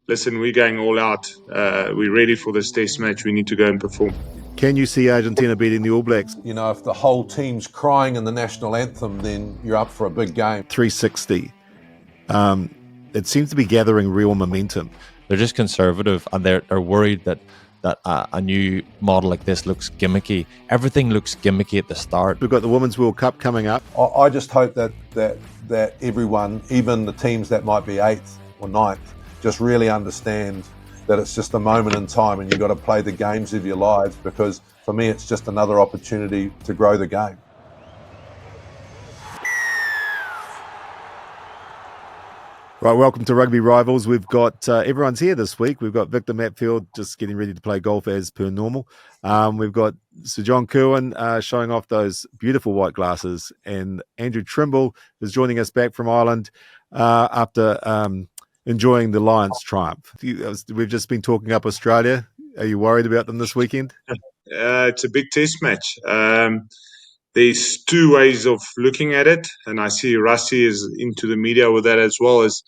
listen, we're going all out. We're ready for this test match. We need to go and perform. Can you see Argentina beating the All Blacks? You know, if the whole team's crying in the national anthem, then you're up for a big game. 360. It seems to be gathering real momentum. They're just conservative, and they're worried that a new model like this looks gimmicky. Everything looks gimmicky at the start. We've got the Women's World Cup coming up. I just hope that everyone, even the teams that might be 8th or 9th, just really understand that it's just a moment in time and you've got to play the games of your lives, because for me it's just another opportunity to grow the game. Right, welcome to Rugby Rivals. We've got everyone's here this week. We've got Victor Matfield just getting ready to play golf as per normal. We've got Sir John Kerwin showing off those beautiful white glasses, and Andrew Trimble is joining us back from Ireland after enjoying the Lions' triumph. We've just been talking up Australia. Are you worried about them this weekend? It's a big test match. There's two ways of looking at it, and I see Rusty is into the media with that as well. As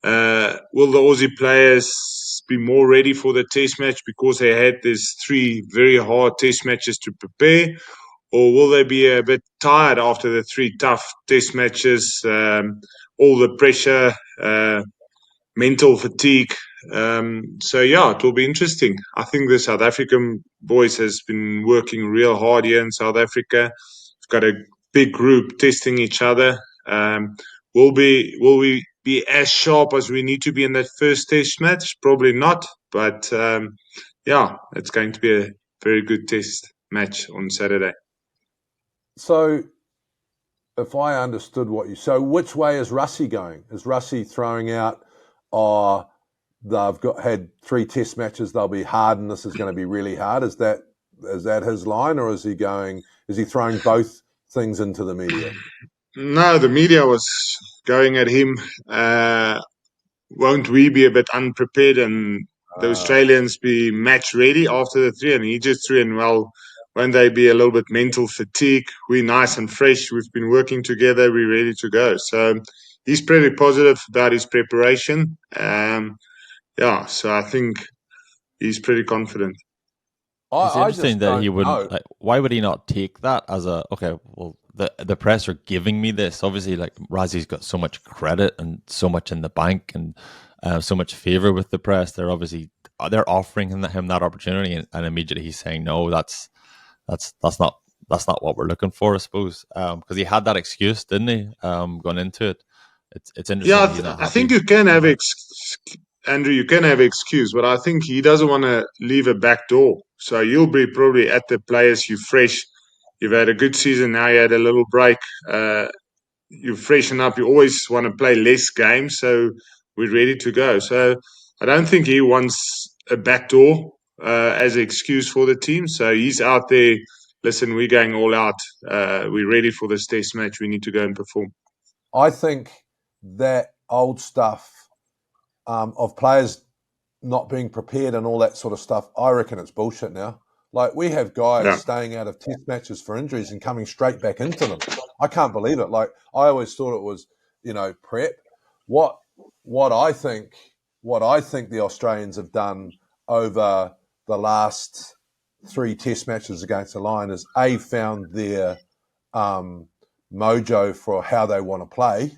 will the Aussie players be more ready for the test match because they had these 3 very hard test matches to prepare, or will they be a bit tired after the 3 tough test matches, all the pressure, mental fatigue? So it will be interesting. I think the South African boys has been working real hard here in South Africa. We've got a big group testing each other. Will we be as sharp as we need to be in that first test match? Probably not, but it's going to be a very good test match on Saturday. So if I understood so which way is Rusty going? Is Rusty throwing out, they've had 3 test matches, they'll be hard and this is going to be really hard? Is that his line, or is he throwing both things into the media? No, the media was going at him. Won't we be a bit unprepared and the Australians be match ready after the 3? And he just threw in, well, won't they be a little bit mental fatigue? We're nice and fresh. We've been working together. We're ready to go. So he's pretty positive about his preparation. So I think he's pretty confident. It's interesting that he wouldn't. Why would he not take that as the press are giving me this? Obviously, Razi's got so much credit and so much in the bank and so much favor with the press. They're offering him that opportunity, and immediately he's saying no. That's not what we're looking for, I suppose. Because he had that excuse, didn't he? Going into it, it's interesting. Yeah, I think you can have Andrew, you can have excuse, but I think he doesn't want to leave a back door. So you'll be probably at the players. You're fresh. You've had a good season. Now you had a little break. You freshen up. You always want to play less games. So we're ready to go. So I don't think he wants a back door as an excuse for the team. So he's out there. Listen, we're going all out. We're ready for this test match. We need to go and perform. I think that old stuff of players not being prepared and all that sort of stuff, I reckon it's bullshit now. Like, we have guys staying out of test matches for injuries and coming straight back into them. I can't believe it. Like, I always thought it was, prep. What I think the Australians have done over the last 3 test matches against the Lions is found their mojo for how they want to play,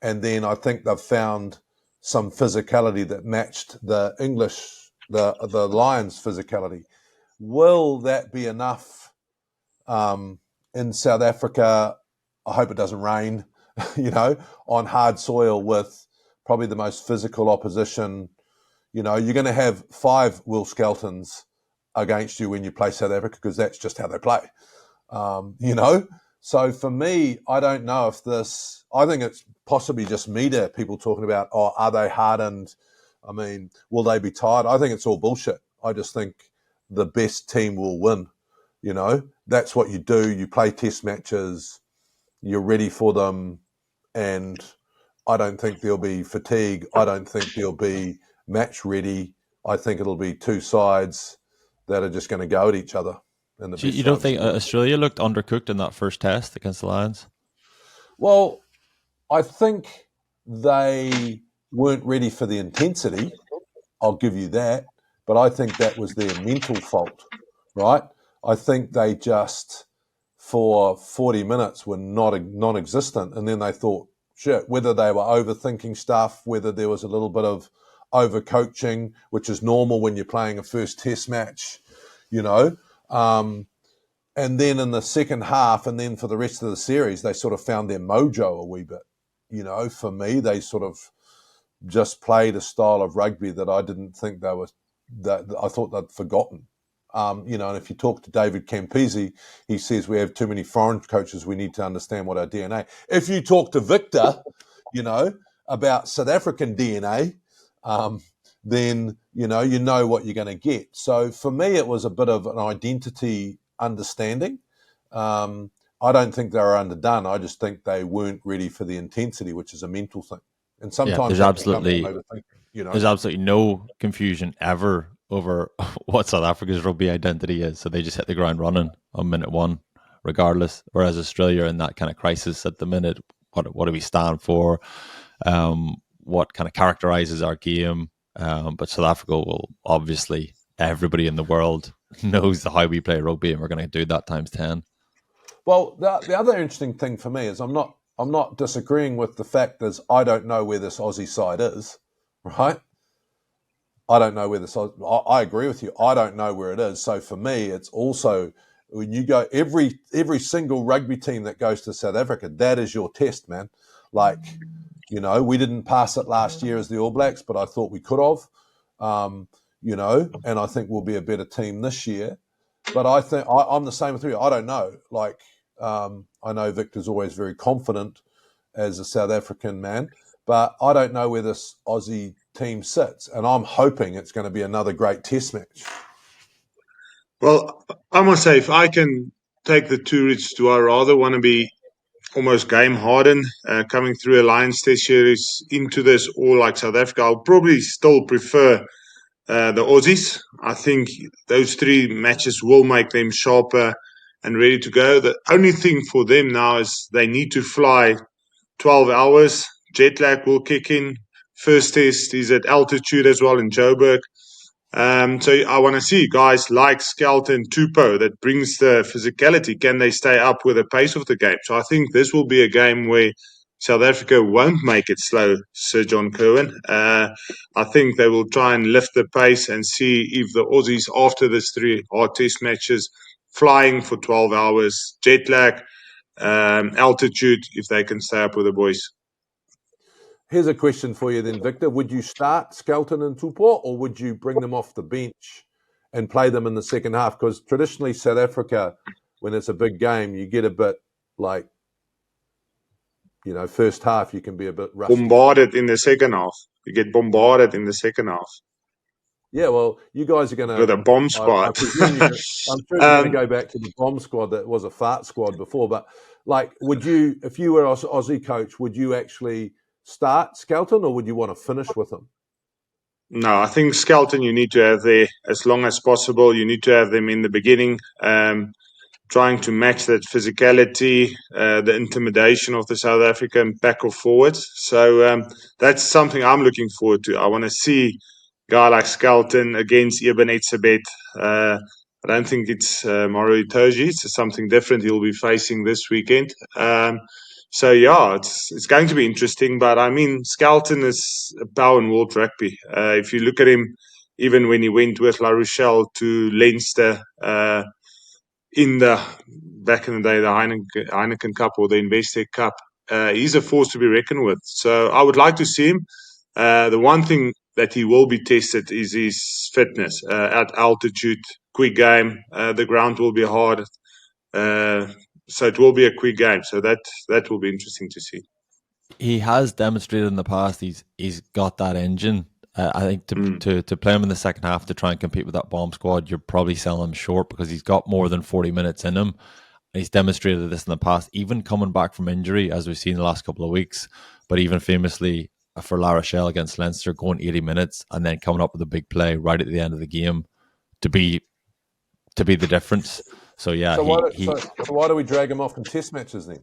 and then I think they've found some physicality that matched the Lions' physicality. Will that be enough in South Africa? I hope it doesn't rain, on hard soil with probably the most physical opposition. You're going to have 5 Will Skeltons against you when you play South Africa, because that's just how they play. So for me, I don't know if this, I think it's possibly just media people talking about, are they hardened? I mean, will they be tired? I think it's all bullshit. I just think the best team will win. That's what you do. You play test matches, you're ready for them, and I don't think there'll be fatigue. I don't think there'll be match ready. I think it'll be 2 sides that are just going to go at each other. You don't think Australia looked undercooked in that first test against the Lions? Well, I think they weren't ready for the intensity. I'll give you that. But I think that was their mental fault, right? I think they just, for 40 minutes, were non-existent. And then they thought, shit, whether they were overthinking stuff, whether there was a little bit of over-coaching, which is normal when you're playing a first test match, you know. And then in the second half, and then for the rest of the series, they sort of found their mojo a wee bit. You know, for me, they sort of just played a style of rugby that I didn't think that I thought they'd forgotten. You know, and if you talk to David Campese, he says we have too many foreign coaches. We need to understand what our DNA. If you talk to Victor, you know, about South African DNA, then you know what you're going to get. So for me, it was a bit of an identity understanding. I don't think they were underdone. I just think they weren't ready for the intensity, which is a mental thing. And sometimes there's absolutely no confusion ever over what South Africa's rugby identity is. So they just hit the ground running on minute one, regardless. Whereas Australia in that kind of crisis at the minute, what do we stand for? What kind of characterizes our game? But South Africa will obviously, everybody in the world knows how we play rugby, and we're going to do that times 10. Well, the other interesting thing for me is I'm not disagreeing with the fact that I don't know where this Aussie side is, right? I don't know where this. I agree with you. I don't know where it is. So for me, it's also when you go every single rugby team that goes to South Africa, that is your test, man. Like, you know, we didn't pass it last year as the All Blacks, but I thought we could have. You know, and I think we'll be a better team this year. But I think I'm the same with you. I don't know. Like, I know Victor's always very confident as a South African man, but I don't know where this Aussie team sits. And I'm hoping it's going to be another great test match. Well, I must say, if I can take the two routes, do I rather want to be almost game hardened coming through a Lions Test series into this, or like South Africa? I'll probably still prefer the Aussies. I think those three matches will make them sharper and ready to go. The only thing for them now is they need to fly 12 hours. Jet lag will kick in. First test is at altitude as well in Joburg. So I want to see guys like Skelton, Tupou that brings the physicality. Can they stay up with the pace of the game? So I think this will be a game where South Africa won't make it slow, Sir John Cohen. I think they will try and lift the pace and see if the Aussies, after this 3 hard test matches, flying for 12 hours, jet lag, altitude, if they can stay up with the boys. Here's a question for you then, Victor. Would you start Skelton and Tupou, or would you bring them off the bench and play them in the second half? Because traditionally South Africa, when it's a big game, you get a bit like, you know, first half you can be a bit rusty. Bombarded in the second half. You get bombarded in the second half. Yeah, well, you guys are going to... With a bomb squad. I'm sure you're going to go back to the bomb squad that was a fart squad before. But, like, would you, if you were an Aussie coach, would you actually start Skelton, or would you want to finish with him? No, I think Skelton you need to have there as long as possible. You need to have them in the beginning, trying to match that physicality, the intimidation of the South African back or forwards. So that's something I'm looking forward to. I want to see a guy like Skelton against Eben Etzebeth. I don't think it's Mauro Itoje. It's something different he'll be facing this weekend. So yeah, it's going to be interesting. But I mean, Skelton is a power in world rugby. If you look at him, even when he went with La Rochelle to Leinster back in the day, the Heineken Cup or the Investec Cup, he's a force to be reckoned with. So I would like to see him. The one thing that he will be tested is his fitness at altitude, quick game. The ground will be hard. So it will be a quick game. So that will be interesting to see. He has demonstrated in the past he's got that engine. I think to play him in the second half to try and compete with that bomb squad, you're probably selling him short because he's got more than 40 minutes in him. He's demonstrated this in the past, even coming back from injury, as we've seen the last couple of weeks. But even famously for La Rochelle against Leinster, going 80 minutes and then coming up with a big play right at the end of the game to be the difference. So yeah. So why do we drag him off in test matches then?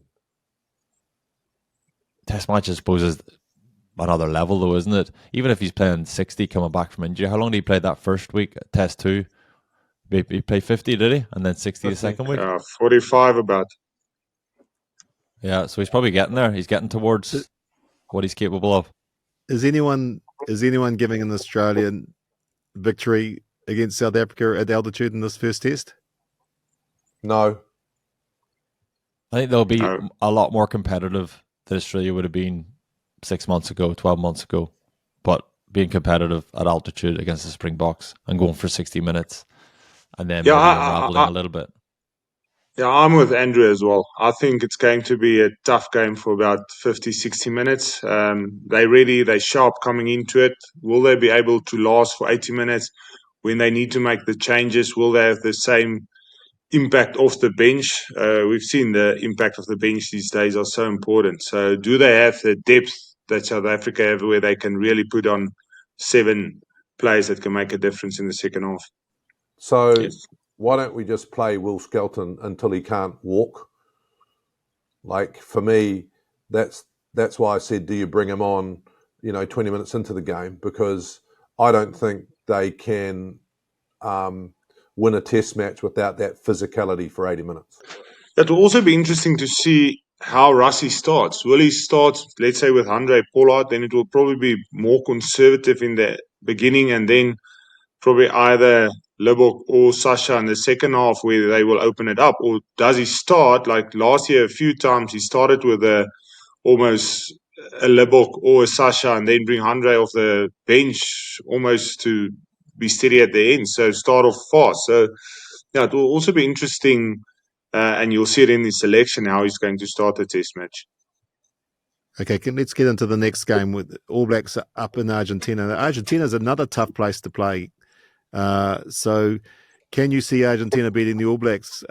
Test matches, I suppose, another level, though, isn't it? Even if he's playing 60 coming back from injury, how long did he play that first week? Test 2? He played 50, did he? And then 60 the second week? 45 about. Yeah, so he's probably getting there. He's getting towards what he's capable of. Is anyone giving an Australian victory against South Africa at altitude in this first test? No. I think they'll be a lot more competitive than Australia would have been 6 months ago, 12 months ago. But being competitive at altitude against the Springboks and going for 60 minutes and then maybe unraveling a little bit. Yeah, I'm with Andrew as well. I think it's going to be a tough game for about 50, 60 minutes. They're sharp coming into it. Will they be able to last for 80 minutes? When they need to make the changes, will they have the same impact off the bench? We've seen the impact of the bench these days are so important. So do they have the depth that South Africa have where they can really put on 7 players that can make a difference in the second half? So why don't we just play Will Skelton until he can't walk? Like, for me, that's why I said, do you bring him on, 20 minutes into the game? Because I don't think they can win a test match without that physicality for 80 minutes. It will also be interesting to see how Rassie starts. Will he start, let's say, with Handré Pollard? Then it will probably be more conservative in the beginning, and then probably either Libbok or Sasha in the second half where they will open it up. Or does he start, like last year a few times, he started with almost a Libbok or a Sasha and then bring Handré off the bench almost to be steady at the end. So start off fast. So yeah, it will also be interesting, and you'll see it in his selection how he's going to start the test match. Okay, let's get into the next game with All Blacks up in Argentina. Argentina is another tough place to play. So can you see Argentina beating the All Blacks,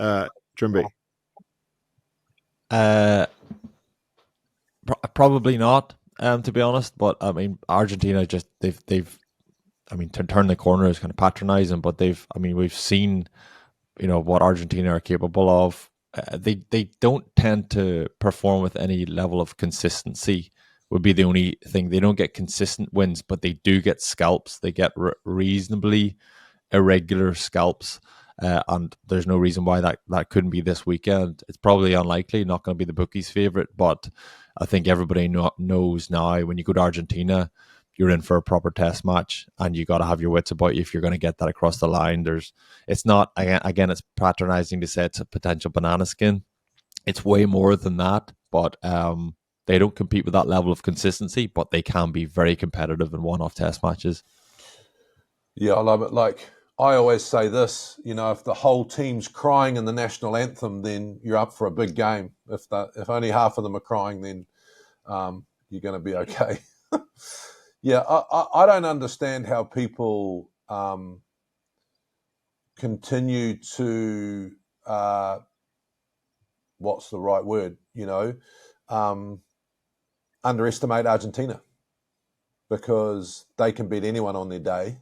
Trimby? Probably not, to be honest. But I mean, Argentina just they've to turn the corner is kind of patronizing, but we've seen, what Argentina are capable of. They don't tend to perform with any level of consistency. Would be the only thing. They don't get consistent wins, but they do get scalps. They get reasonably irregular scalps, and there's no reason why that couldn't be this weekend. It's probably unlikely, not going to be the bookies' favorite, but I think everybody knows now when you go to Argentina, you're in for a proper test match, and you got to have your wits about you if you're going to get that across the line. It's not, again, it's patronizing to say it's a potential banana skin. It's way more than that, but they don't compete with that level of consistency, but they can be very competitive in one-off test matches. Yeah, I love it. Like, I always say this, if the whole team's crying in the national anthem, then you're up for a big game. If only half of them are crying, then you're going to be okay. Yeah, I don't understand how people continue to, what's the right word, underestimate Argentina, because they can beat anyone on their day.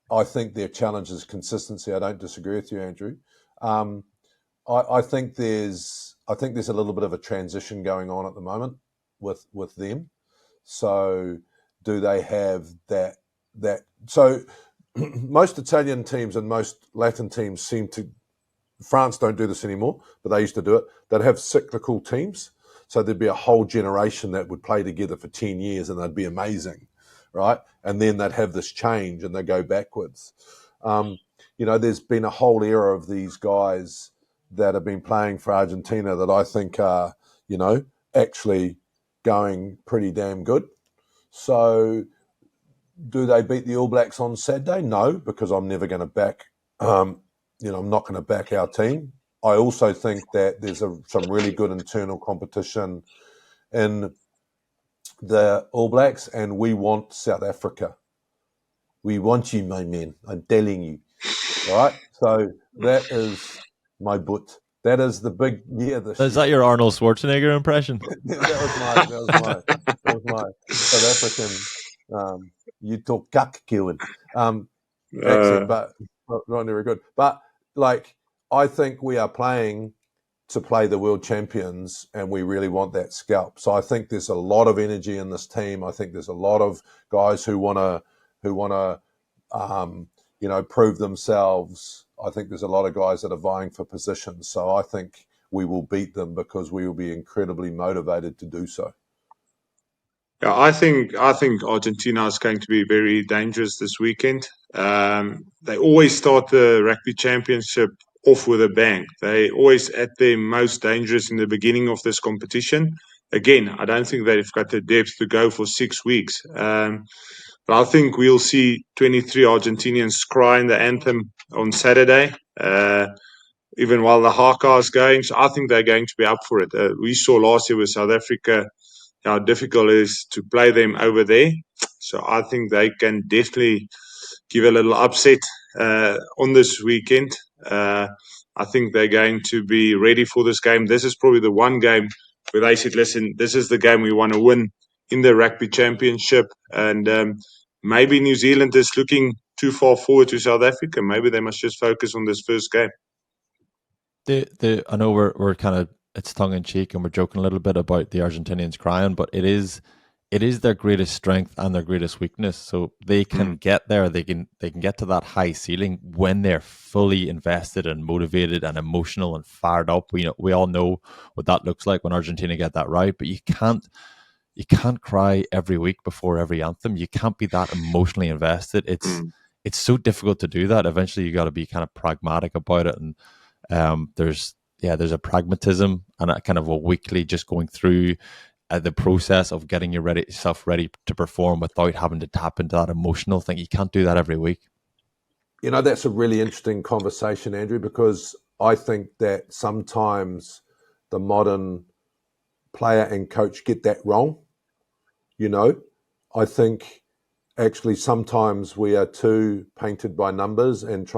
I think their challenge is consistency. I don't disagree with you, Andrew. I think there's a little bit of a transition going on at the moment with them. So do they have that? So most Italian teams and most Latin teams seem to. France don't do this anymore, but they used to do it. They'd have cyclical teams. So there'd be a whole generation that would play together for 10 years and they'd be amazing, right? And then they'd have this change and they go backwards. There's been a whole era of these guys that have been playing for Argentina that I think are, actually going pretty damn good. So do they beat the All Blacks on Saturday? No, because I'm never going to back, I'm not going to back our team. I also think that there's some really good internal competition in the All Blacks, and we want South Africa. We want you, my men. I'm telling you. All right? So that is my boot. That is the big Is that your Arnold Schwarzenegger impression? that was my South African you talk kak Kieran accent, but not very good. But I think we are playing to play the world champions, and we really want that scalp. So I think there's a lot of energy in this team. I think there's a lot of guys who want to prove themselves. I think there's a lot of guys that are vying for positions. So I think we will beat them because we will be incredibly motivated to do so. Yeah, I think Argentina is going to be very dangerous this weekend. They always start the Rugby Championship off with a bang. They always at their most dangerous in the beginning of this competition. Again, I don't think they've got the depth to go for 6 weeks. But I think we'll see 23 Argentinians crying the anthem on Saturday, even while the haka is going. So I think they're going to be up for it. We saw last year with South Africa how difficult it is to play them over there. So I think they can definitely give a little upset on this weekend. I think they're going to be ready for this game. This is probably the one game where they said, listen, this is the game we want to win in the Rugby Championship. And maybe New Zealand is looking too far forward to South Africa. Maybe they must just focus on this first game. I know we're kind of, it's tongue in cheek and we're joking a little bit about the Argentinians crying, but it is their greatest strength and their greatest weakness. So they can get there. They can get to that high ceiling when they're fully invested and motivated and emotional and fired up. We all know what that looks like when Argentina get that right, but you can't cry every week before every anthem. You can't be that emotionally invested. It's so difficult to do that. Eventually you got to be kind of pragmatic about it. And there's a pragmatism and a kind of a weekly just going through the process of getting yourself ready to perform without having to tap into that emotional thing. You can't do that every week. That's a really interesting conversation, Andrew, because I think that sometimes the modern player and coach get that wrong. I think actually sometimes we are too painted by numbers and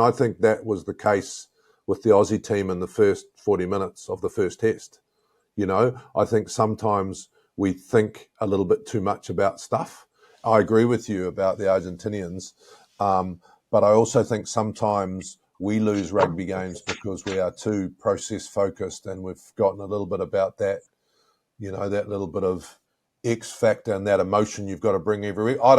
I think that was the case with the Aussie team in the first 40 minutes of the first test. I think sometimes we think a little bit too much about stuff. I agree with you about the Argentinians, but I also think sometimes we lose rugby games because we are too process focused, and we've forgotten a little bit about that, that little bit of X factor and that emotion you've got to bring every week. I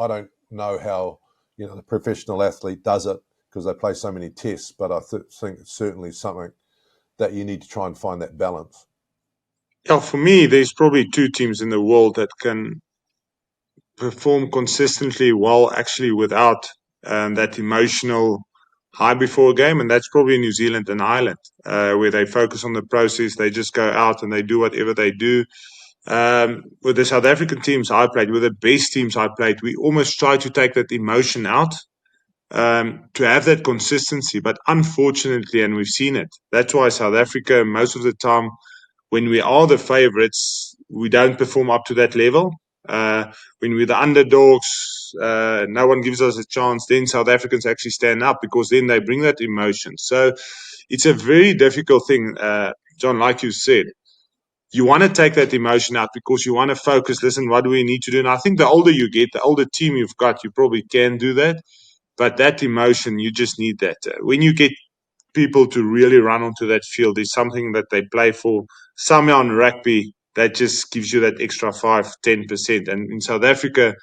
don't know how, the professional athlete does it because they play so many tests, but I think it's certainly something that you need to try and find that balance. Yeah, for me, there's probably two teams in the world that can perform consistently well, actually, without that emotional high before a game, and that's probably New Zealand and Ireland, where they focus on the process. They just go out and they do whatever they do. With the South African teams I played, with the best teams I played, we almost try to take that emotion out to have that consistency. But unfortunately, and we've seen it, that's why South Africa, most of the time, when we are the favorites, we don't perform up to that level. When we're the underdogs, no one gives us a chance. Then South Africans actually stand up because then they bring that emotion. So it's a very difficult thing, John, like you said. You want to take that emotion out because you want to focus, listen, what do we need to do? And I think the older you get, the older team you've got, you probably can do that. But that emotion, you just need that. When you get people to really run onto that field, is something that they play for. Somehow in rugby, that just gives you that extra 5-10%. And in South Africa,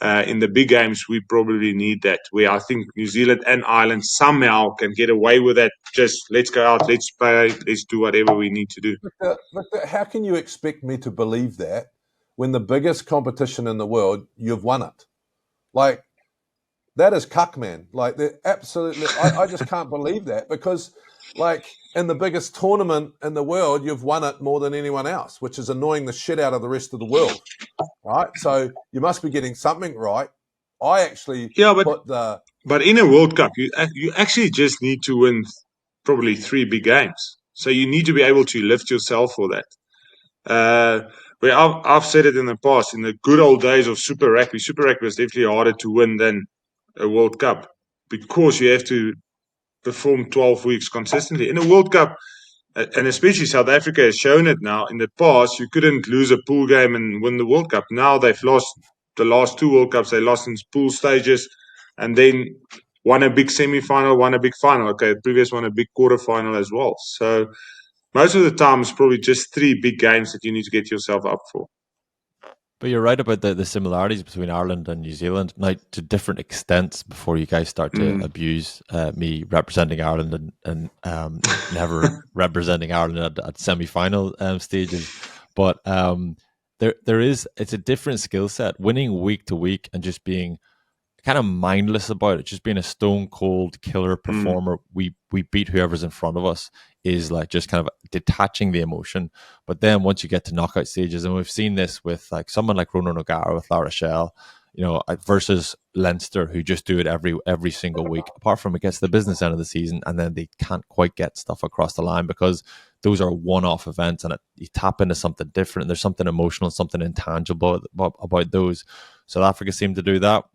in the big games, we probably need that. Where I think New Zealand and Ireland somehow can get away with that. Just let's go out, let's play, let's do whatever we need to do. But how can you expect me to believe that when the biggest competition in the world, you've won it? Like, that is cuck, man. Like, absolutely, I just can't believe that because, like, in the biggest tournament in the world, you've won it more than anyone else, which is annoying the shit out of the rest of the world, right? So you must be getting something right. I actually But in a World Cup, you actually just need to win probably 3 big games. So you need to be able to lift yourself for that. Where I've said it in the past, in the good old days of Super Rugby was definitely harder to win than a World Cup because you have to perform 12 weeks consistently. In a World Cup, and especially South Africa has shown it now, in the past, you couldn't lose a pool game and win the World Cup. Now they've lost the last 2 World Cups. They lost in pool stages and then won a big semi-final, won a big final. Okay, the previous one a big quarter-final as well. So most of the time it's probably just 3 big games that you need to get yourself up for. But you're right about the similarities between Ireland and New Zealand. Now, to different extents, before you guys start to abuse me representing Ireland and never representing Ireland at semi-final stages. But it's a different skill set. Winning week to week and just being kind of mindless about it, just being a stone cold killer performer. We beat whoever's in front of us is like just kind of detaching the emotion. But then once you get to knockout stages, and we've seen this with like someone like Ronan O'Gara with La Rochelle, versus Leinster, who just do it every single week, apart from it gets the business end of the season, and then they can't quite get stuff across the line because those are one-off events, and you tap into something different. And there's something emotional, something intangible about those. South Africa seem to do that.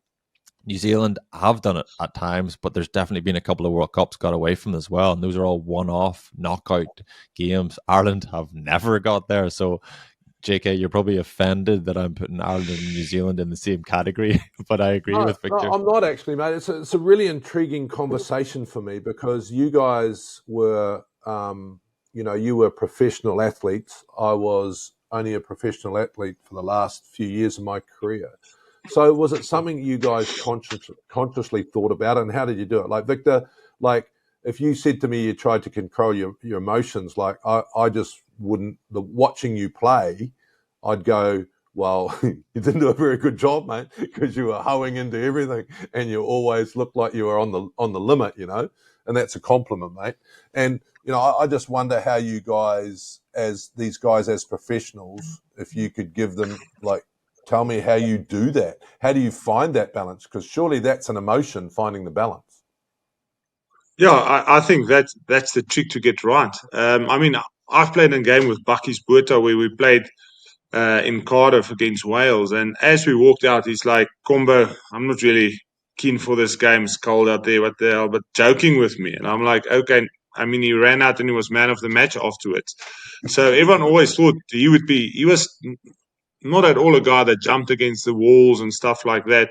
New Zealand have done it at times, but there's definitely been a couple of World Cups got away from as well, and those are all one-off knockout games. Ireland have never got there, so JK, you're probably offended that I'm putting Ireland and New Zealand in the same category, but I agree with Victor. No, I'm not actually, mate. It's a really intriguing conversation for me because you guys were, you were professional athletes. I was only a professional athlete for the last few years of my career. So was it something you guys consciously thought about, and how did you do it? Like Victor, like if you said to me you tried to control your emotions, like I just wouldn't. Watching you play, I'd go, well, you didn't do a very good job, mate, because you were hoeing into everything and you always looked like you were on the limit, and that's a compliment, mate. And I just wonder how you guys, as professionals, if you could give them tell me how you do that. How do you find that balance? Because surely that's an emotion, finding the balance. Yeah, I think that's the trick to get right. I've played a game with Bucky's Boerta where we played in Cardiff against Wales. And as we walked out, he's like, Combo, I'm not really keen for this game. It's cold out there, what the hell? But joking with me. And I'm like, okay. He ran out and he was man of the match afterwards. So everyone always thought he was not at all a guy that jumped against the walls and stuff like that.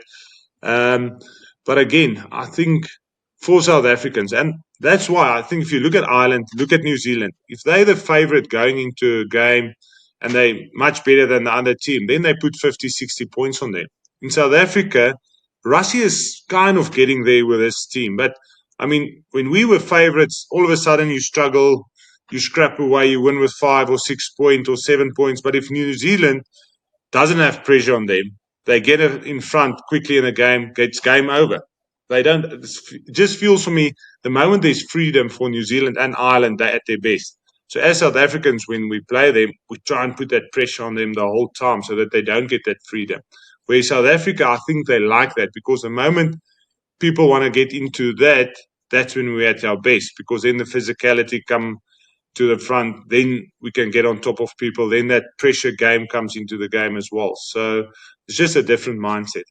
But again, I think for South Africans, and that's why I think if you look at Ireland, look at New Zealand, if they're the favorite going into a game and they're much better than the other team, then they put 50, 60 points on them. In South Africa, Russia is kind of getting there with this team. But, when we were favorites, all of a sudden you struggle, you scrap away, you win with 5 or 6 points or 7 points. But if New Zealand doesn't have pressure on them, they get it in front quickly in the game, it's game over. They don't. It just feels for me the moment there's freedom for New Zealand and Ireland, they're at their best. So as South Africans, when we play them, we try and put that pressure on them the whole time so that they don't get that freedom. Where South Africa, I think they like that because the moment people want to get into that, that's when we're at our best because then the physicality come to the front, then we can get on top of people. Then that pressure game comes into the game as well. So it's just a different mindset.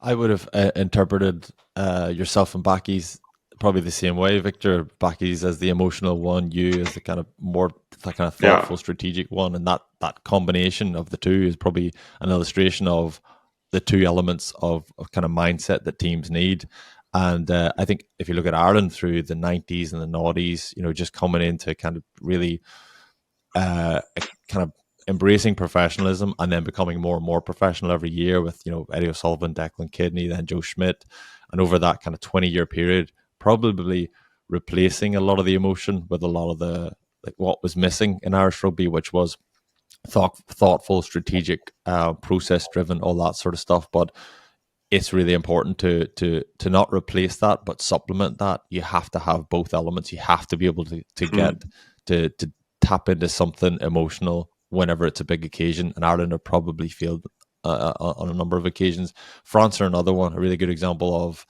I would have interpreted yourself and Backy's probably the same way, Victor. Backy's as the emotional one, you as the kind of more thoughtful, strategic one, and that combination of the two is probably an illustration of the two elements of kind of mindset that teams need. And I think if you look at Ireland through the 90s and the noughties, just coming into kind of really kind of embracing professionalism and then becoming more and more professional every year with, Eddie O'Sullivan, Declan Kidney, then Joe Schmidt. And over that kind of 20-year period, probably replacing a lot of the emotion with a lot of the what was missing in Irish rugby, which was thoughtful, strategic, process-driven, all that sort of stuff. But it's really important to not replace that, but supplement that. You have to have both elements. You have to be able to get to tap into something emotional whenever it's a big occasion. And Ireland have probably failed on a number of occasions. France are another one, a really good example of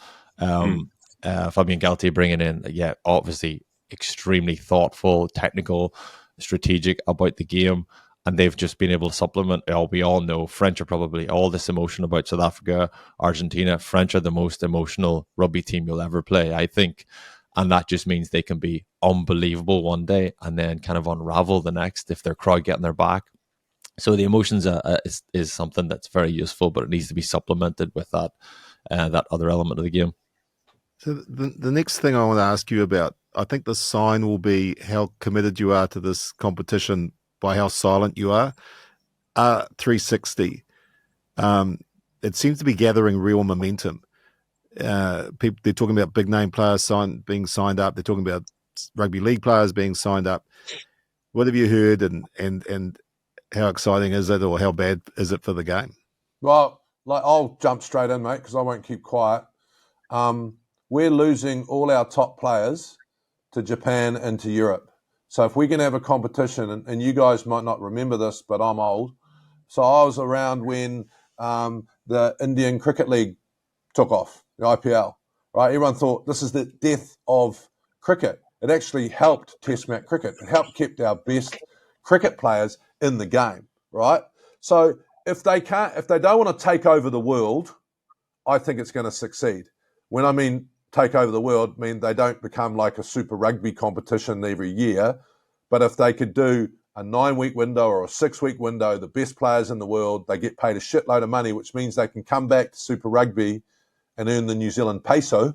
Fabien Galtier bringing in, obviously extremely thoughtful, technical, strategic about the game. And they've just been able to supplement. We all know French are probably all this emotion about South Africa, Argentina. French are the most emotional rugby team you'll ever play, I think. And that just means they can be unbelievable one day and then kind of unravel the next if their crowd get in their back. So the emotions is something that's very useful, but it needs to be supplemented with that other element of the game. So the next thing I want to ask you about I think the sign will be how committed you are to this competition by how silent you are. 360. It seems to be gathering real momentum. People, they're talking about big name players being signed up. They're talking about rugby league players being signed up. What have you heard, and how exciting is it, or how bad is it for the game? Well, I'll jump straight in, mate, because I won't keep quiet. We're losing all our top players to Japan and to Europe. So if we can have a competition, and you guys might not remember this, but I'm old. So I was around when the Indian Cricket League took off, the IPL, right? Everyone thought this is the death of cricket. It actually helped Test match cricket. It helped keep our best cricket players in the game, right? So if they don't want to take over the world, I think it's going to succeed. When I mean take over the world, I mean they don't become like a Super Rugby competition every year, but if they could do a 9-week window or a 6-week window, the best players in the world, they get paid a shitload of money, which means they can come back to Super Rugby and earn the New Zealand peso,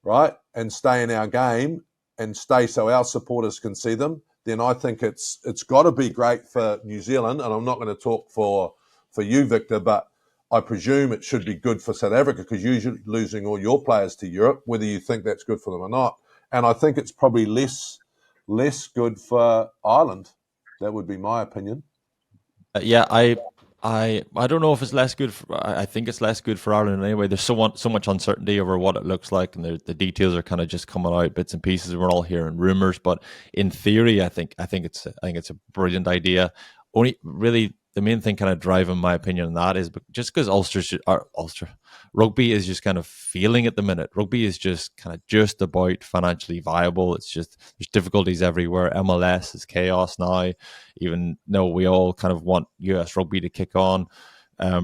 right, and stay in our game and stay so our supporters can see them, then I think it's got to be great for New Zealand. And I'm not going to talk for you, Victor, but I presume it should be good for South Africa because you're losing all your players to Europe, whether you think that's good for them or not. And I think it's probably less good for Ireland. That would be my opinion. I don't know if it's less good. I think it's less good for Ireland anyway. There's so much uncertainty over what it looks like, and the details are kind of just coming out bits and pieces. We're all hearing rumors, but in theory, I think it's a brilliant idea. Only really the main thing kind of driving my opinion on that is just because Ulster rugby is just kind of feeling at the minute. Rugby is just kind of just about financially viable. It's just there's difficulties everywhere. MLS is chaos now. Even though we all kind of want US rugby to kick on,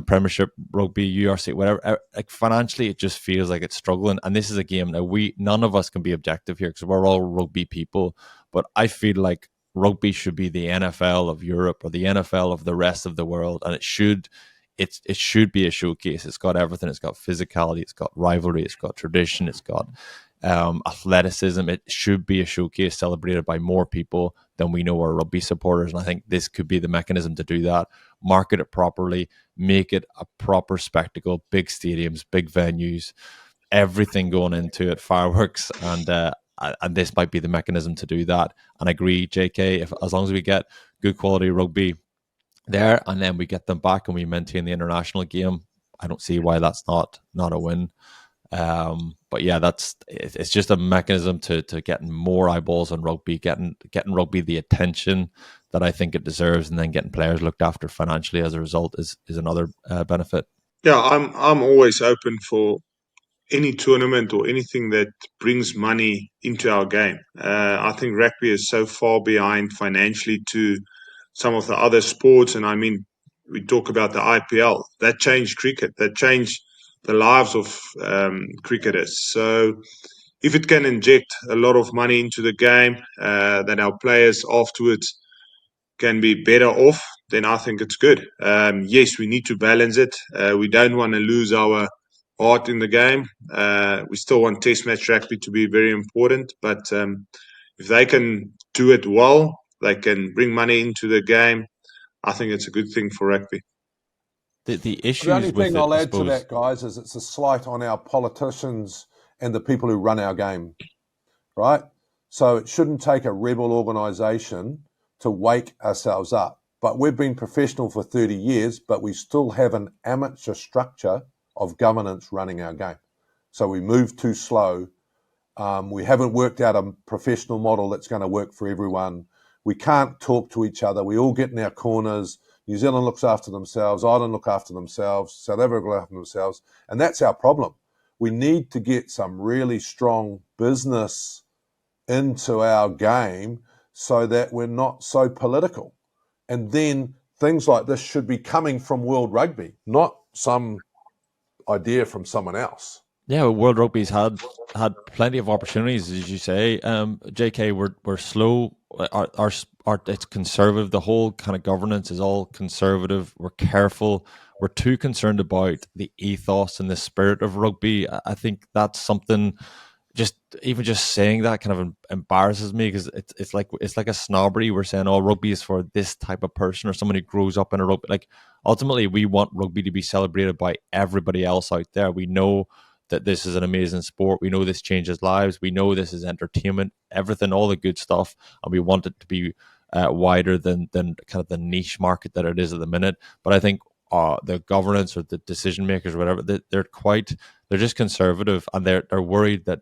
Premiership rugby, URC, whatever. Like financially, it just feels like it's struggling. And this is a game now. None of us can be objective here because we're all rugby people. But I feel like rugby should be the NFL of Europe or the NFL of the rest of the world, and it should be a showcase. It's got everything. It's got physicality. It's got rivalry. It's got tradition. It's got athleticism. It should be a showcase celebrated by more people than we know are rugby supporters. And I think this could be the mechanism to do that. Market it properly, make it a proper spectacle, big stadiums, big venues, everything going into it, fireworks, and this might be the mechanism to do that. And I agree, JK, as long as we get good quality rugby there and then we get them back and we maintain the international game, I don't see why that's not a win. But yeah, it's just a mechanism to getting more eyeballs on rugby, getting rugby the attention that I think it deserves, and then getting players looked after financially as a result is another benefit. Yeah, I'm always open for any tournament or anything that brings money into our game. I think rugby is so far behind financially to some of the other sports. And I mean, we talk about the IPL. That changed cricket. That changed the lives of cricketers. So if it can inject a lot of money into the game, that our players afterwards can be better off, then I think it's good. Yes, we need to balance it. We don't want to lose our heart in the game. We still want Test match rugby to be very important, but if they can do it well, they can bring money into the game. I think it's a good thing for rugby. The issues. The only with thing it, I'll I add suppose, to that, guys, is it's a slight on our politicians and the people who run our game, right? So it shouldn't take a rebel organisation to wake ourselves up. But we've been professional for 30 years, but we still have an amateur structure of governance running our game. So we move too slow. We haven't worked out a professional model that's going to work for everyone. We can't talk to each other. We all get in our corners. New Zealand looks after themselves. Ireland look after themselves. South Africa look after themselves. And that's our problem. We need to get some really strong business into our game so that we're not so political. And then things like this should be coming from World Rugby, not some idea from someone else. Yeah, World Rugby's had plenty of opportunities, as you say. JK, we're slow. It's conservative. The whole kind of governance is all conservative. We're careful. We're too concerned about the ethos and the spirit of rugby. I think that's something just saying that kind of embarrasses me, because it's like a snobbery. We're saying, oh, rugby is for this type of person or someone who grows up in a rugby. Like, ultimately, we want rugby to be celebrated by everybody else out there. We know that this is an amazing sport. We know this changes lives. We know this is entertainment, everything, all the good stuff, and we want it to be wider than kind of the niche market that it is at the minute. But I think the governance or the decision makers or whatever, they're just conservative, and they're worried that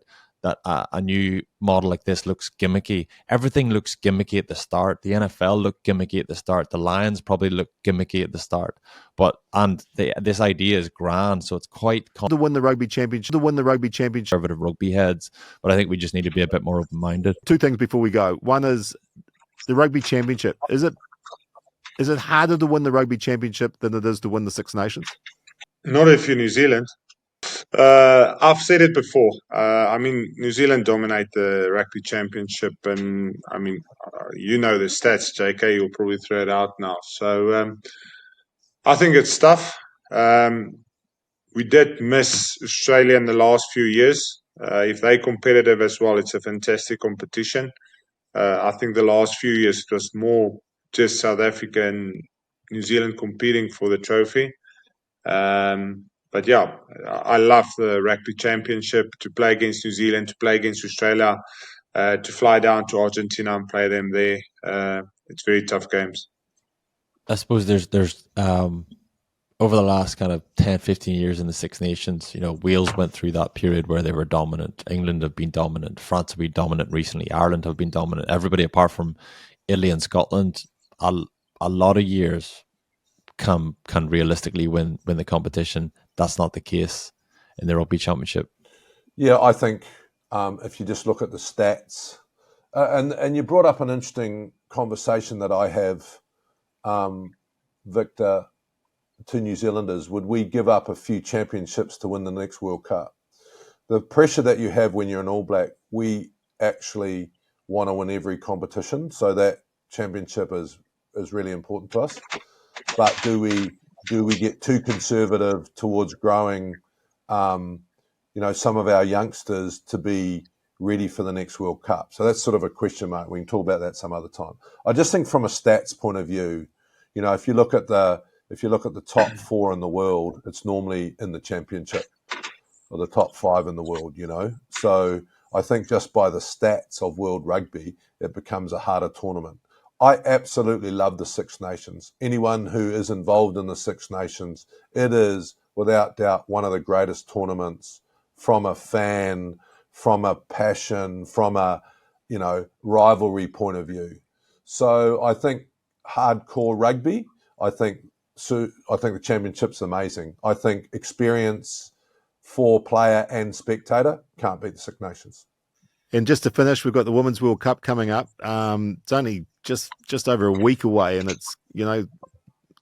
a new model like this looks gimmicky. Everything looks gimmicky at the start. The NFL looked gimmicky at the start. The Lions probably looked gimmicky at the start. This idea is grand, so it's quite to win the rugby championship. Conservative rugby heads, but I think we just need to be a bit more open-minded. Two things before we go. One is the rugby championship. Is it harder to win the rugby championship than it is to win the Six Nations? Not if you're New Zealand. I've said it before. I mean, New Zealand dominate the Rugby Championship, and I mean, you know the stats, JK. You'll probably throw it out now. So I think it's tough. We did miss Australia in the last few years. If they're competitive as well, it's a fantastic competition. I think the last few years it was more just South Africa and New Zealand competing for the trophy. But yeah, I love the Rugby Championship, to play against New Zealand, to play against Australia, to fly down to Argentina and play them there. It's very tough games. I suppose there's over the last kind of 10, 15 years in the Six Nations, Wales went through that period where they were dominant. England have been dominant. France have been dominant recently. Ireland have been dominant. Everybody apart from Italy and Scotland, a lot of years can realistically win the competition. That's not the case in the Rugby Championship. Yeah, I think if you just look at the stats, and you brought up an interesting conversation that I have, Victor, to New Zealanders. Would we give up a few championships to win the next World Cup? The pressure that you have when you're an All Black, we actually want to win every competition, so that championship is really important to us. But do we get too conservative towards growing, some of our youngsters to be ready for the next World Cup? So that's sort of a question mark. We can talk about that some other time. I just think from a stats point of view, if you look at the top four in the world, it's normally in the championship, or the top five in the world, So I think just by the stats of World Rugby, it becomes a harder tournament. I absolutely love the Six Nations. Anyone who is involved in the Six Nations, it is without doubt one of the greatest tournaments from a fan, from a passion, from a, rivalry point of view. So I think hardcore rugby, I think the championship's amazing. I think experience for player and spectator can't beat the Six Nations. And just to finish, we've got the Women's World Cup coming up. It's only just over a week away, and it's going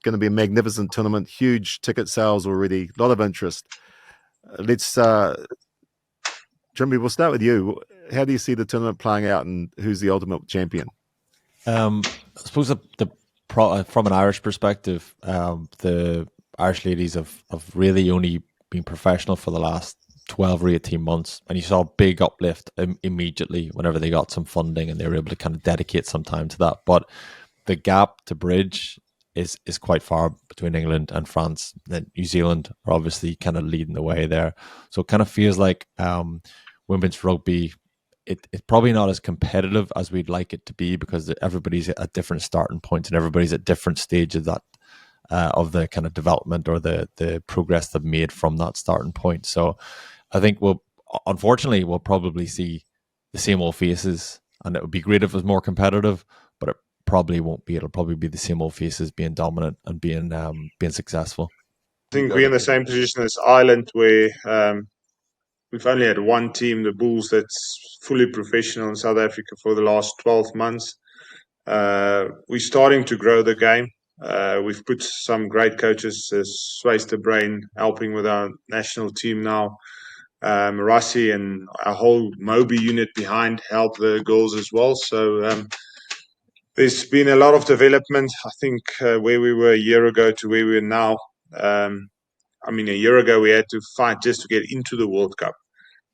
to be a magnificent tournament. Huge ticket sales already, a lot of interest. Jimmy, we'll start with you. How do you see the tournament playing out, and who's the ultimate champion? I suppose from an Irish perspective, the Irish ladies have really only been professional for the last 12 or 18 months, and you saw a big uplift immediately whenever they got some funding and they were able to kind of dedicate some time to that. But the gap to bridge is quite far between England and France. Then New Zealand are obviously kind of leading the way there. So it kind of feels like women's rugby, it's probably not as competitive as we'd like it to be, because everybody's at different starting points and everybody's at different stages of the kind of development or the progress they've made from that starting point. So I think unfortunately we'll probably see the same old faces, and it would be great if it was more competitive, but it probably won't be. It'll probably be the same old faces being dominant and being successful. I think we're in the same position as Ireland, where we've only had one team, the Bulls, that's fully professional in South Africa for the last 12 months. We're starting to grow the game. We've put some great coaches, Swayze de Brain, helping with our national team now. Rassi and our whole Moby unit behind help the girls as well. So there's been a lot of development. I think where we were a year ago to where we are now. A year ago we had to fight just to get into the World Cup.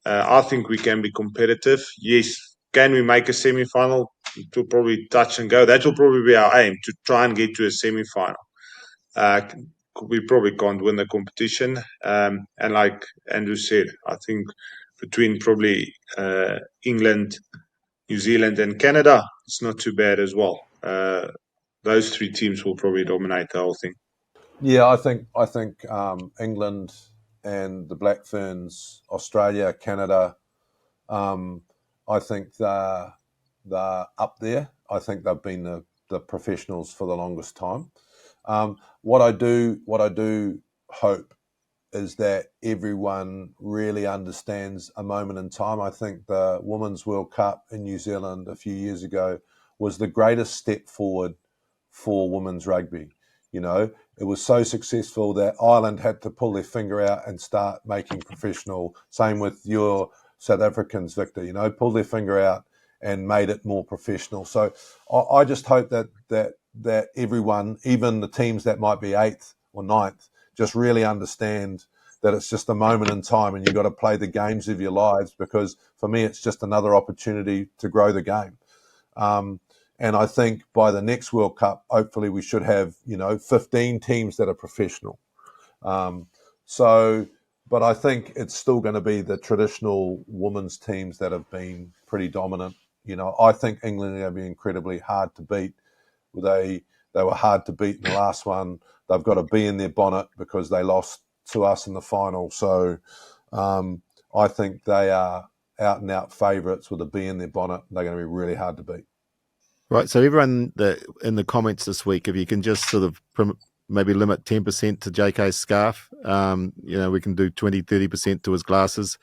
I think we can be competitive. Yes, can we make a semi-final? It will probably touch and go. That will probably be our aim, to try and get to a semi-final. We probably can't win the competition. And like Andrew said, I think between probably England, New Zealand and Canada, it's not too bad as well. Those three teams will probably dominate the whole thing. Yeah, I think England and the Black Ferns, Australia, Canada, I think they're up there. I think they've been the professionals for the longest time. What I do hope is that everyone really understands a moment in time. I think the Women's World Cup in New Zealand a few years ago was the greatest step forward for women's rugby. You know, it was so successful that Ireland had to pull their finger out and start making professional. Same with your South Africans, Victor, you know, pulled their finger out and made it more professional. So I just hope that everyone, even the teams that might be 8th or 9th, just really understand that it's just a moment in time and you've got to play the games of your lives, because for me, it's just another opportunity to grow the game. And I think by the next World Cup, hopefully we should have, 15 teams that are professional. But I think it's still going to be the traditional women's teams that have been pretty dominant. I think England are going to be incredibly hard to beat. They were hard to beat in the last one. They've got a bee in their bonnet because they lost to us in the final. So I think they are out and out favourites with a bee in their bonnet. They're going to be really hard to beat. Right. So everyone in the comments this week, if you can just sort of maybe limit 10% to JK's scarf, we can do 20, 30% to his glasses,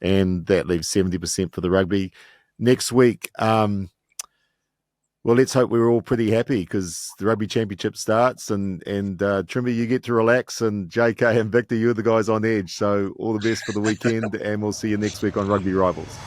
and that leaves 70% for the rugby. Next week, well, let's hope we're all pretty happy because the Rugby Championship starts, and Trimby, you get to relax, and JK and Victor, you're the guys on edge. So all the best for the weekend, and we'll see you next week on Rugby Rivals.